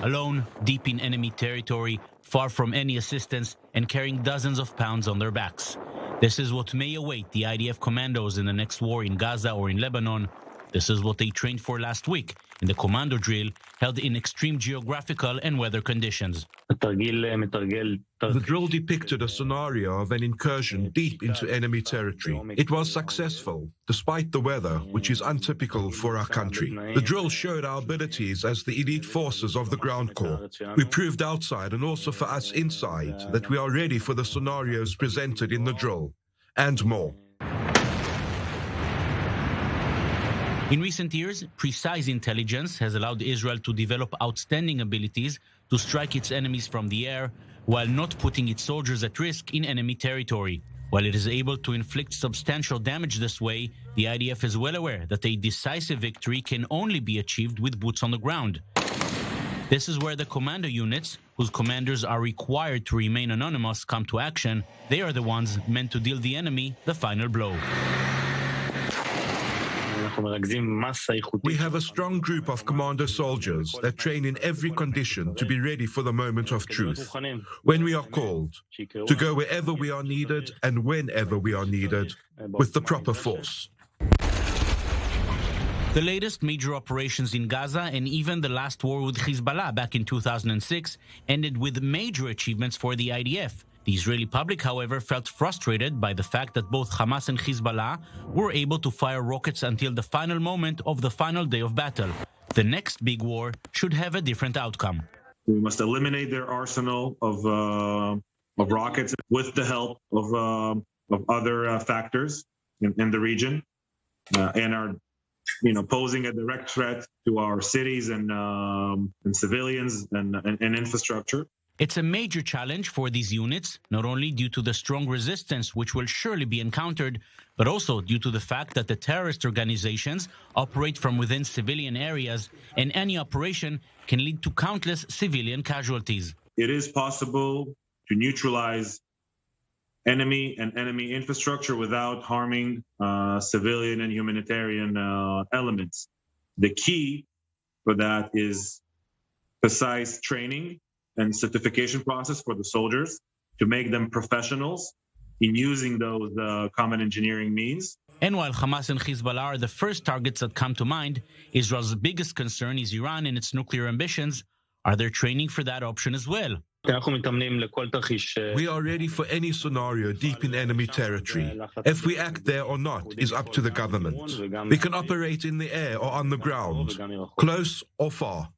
alone, deep in enemy territory, far from any assistance, and carrying dozens of pounds on their backs. This is what may await the IDF commandos in the next war in Gaza or in Lebanon. This is what they trained for last week in the commando drill held in extreme geographical and weather conditions. The drill depicted a scenario of an incursion deep into enemy territory. It was successful, despite the weather, which is untypical for our country. The drill showed our abilities as the elite forces of the ground corps. We proved outside and also for us inside that we are ready for the scenarios presented in the drill, and more. In recent years, precise intelligence has allowed Israel to develop outstanding abilities to strike its enemies from the air while not putting its soldiers at risk in enemy territory. While it is able to inflict substantial damage this way, the IDF is well aware that a decisive victory can only be achieved with boots on the ground. This is where the commando units, whose commanders are required to remain anonymous, come to action. They are the ones meant to deal the enemy the final blow. We have a strong group of commando soldiers that train in every condition to be ready for the moment of truth, when we are called, to go wherever we are needed and whenever we are needed, with the proper force. The latest major operations in Gaza and even the last war with Hezbollah back in 2006 ended with major achievements for the IDF. The Israeli public, however, felt frustrated by the fact that both Hamas and Hezbollah were able to fire rockets until the final moment of the final day of battle. The next big war should have a different outcome. We must eliminate their arsenal of rockets with the help of other factors in the region, and are posing a direct threat to our cities and civilians and infrastructure. It's a major challenge for these units, not only due to the strong resistance which will surely be encountered, but also due to the fact that the terrorist organizations operate from within civilian areas, and any operation can lead to countless civilian casualties. It is possible to neutralize enemy and enemy infrastructure without harming civilian and humanitarian elements. The key for that is precise training and certification process for the soldiers to make them professionals in using those common engineering means. And while Hamas and Hezbollah are the first targets that come to mind, Israel's biggest concern is Iran and its nuclear ambitions. Are there training for that option as well? We are ready for any scenario deep in enemy territory. If we act there or not is up to the government. We can operate in the air or on the ground, close or far.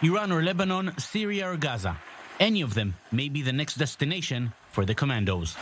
Iran or Lebanon, Syria or Gaza. Any of them may be the next destination for the commandos.